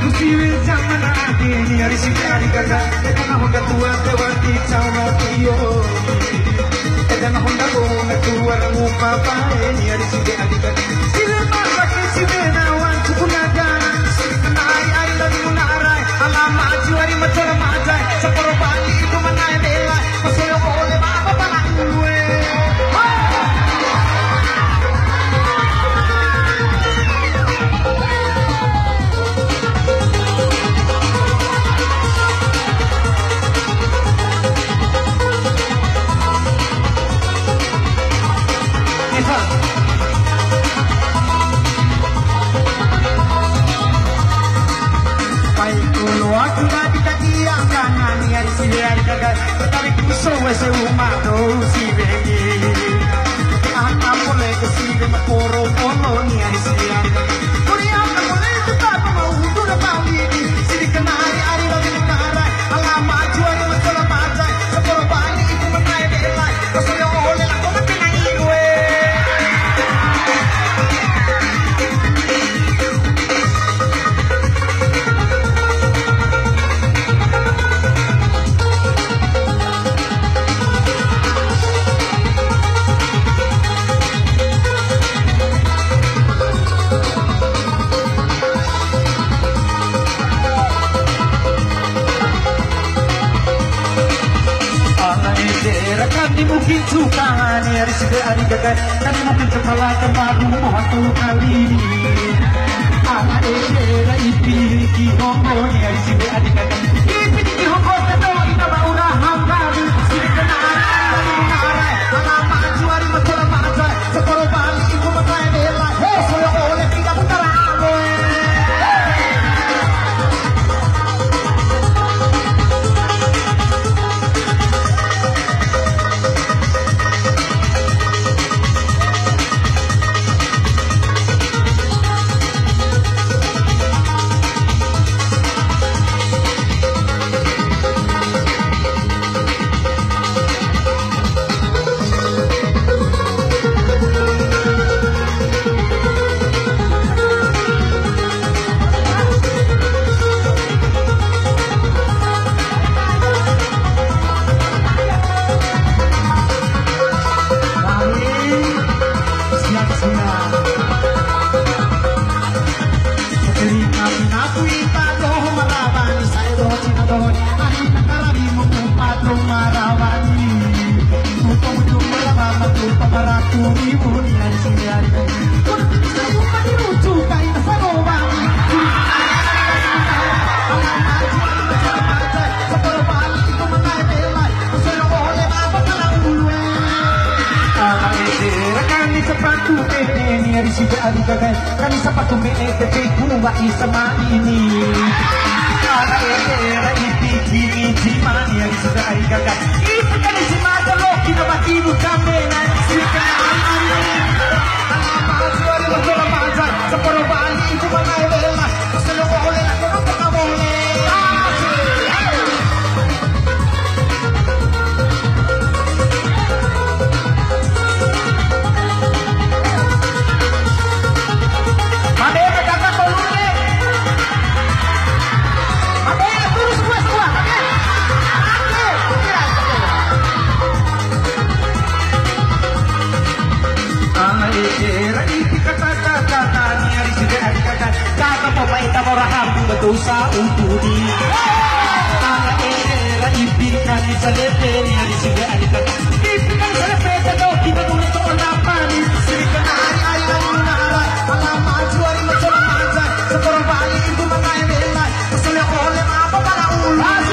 Musibil zaman ini hari sinari kakak. Karena honda tua tewati cawa tiyo. Karena honda tua tua rumpa pae ni hari sinari kakak. Sila masak sila nawan sukunaga. Sila ay lagi munaray. Alama juari macam macam. Sepuluh pagi itu manai bela. Masih oleh apa parang gue. Tapi kusok wese umano si bengi. Anak boleh kesini makoro polo ni hari siang. Kuriang tak boleh tetap mau undur pagi ni. Sini kena hari lagi menara. Alamat juara masalah macam. Sepuluh balik itu menai belai. Pasal oleh aku mati lagi gue. Kami mungkin suka hari hari gagal. Kami mungkin kepala baru waktu kali ini. Anak era ipili ki hongo ni hari hari gagal. Ipili ki hongo teto kita bauna hanggaru. Sini kena hari hari. Alamat juari masalah macam. Sepuluh balik ibu makai bela. Hey, solo oleh tidak putar amo. Kami sepatu BETP gua isama ini. Karena era ini cimani yang sudah hari gagal. Itu kan si mata lo kita bagi bukan benar. Siapa juara bersama macam. Sepuluh balik itu mana bela. Selalu oleh aku tak boleh. Dosa untuk di tanah era ipinkan di selepen yang di sini ada ipinkan selepen atau kita boleh soal apa nih serikan hari menara alamat juari macam macam sepuluh balik itu mengai belai masalah oleh apa para ulas.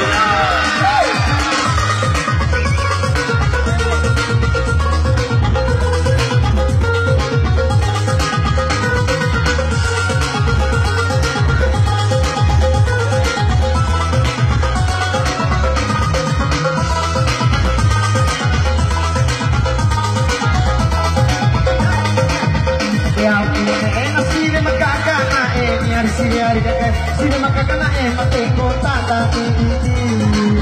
Sini makakana mateko tata ini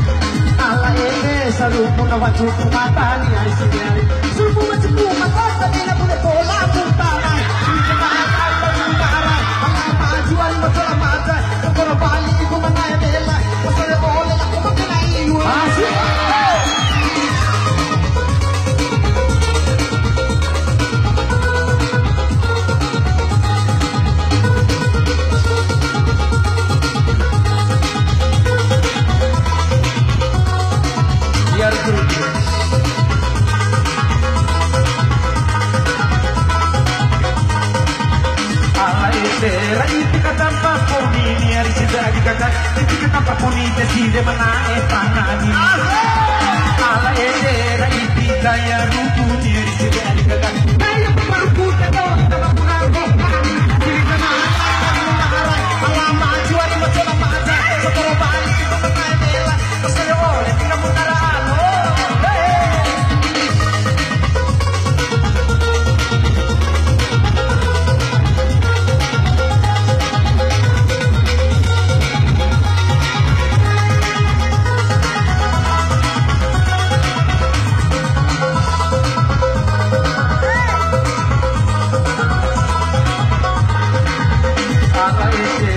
ala ini salupo na wajuku mata ni hari sini sulpu wajuku mata tapi na boleh pola punta sini makakana punta ala jual masalah mata era iti katampa ponini ari sidagi kata iti katampa ponini decide manae tanani ala era iti daya rupuni ari sidagi kata daya paruputa do sama punargo dili kana ala maju ari macam mata sotoro bali itu mengaela kesaya oleh tinggal mutaraan Ala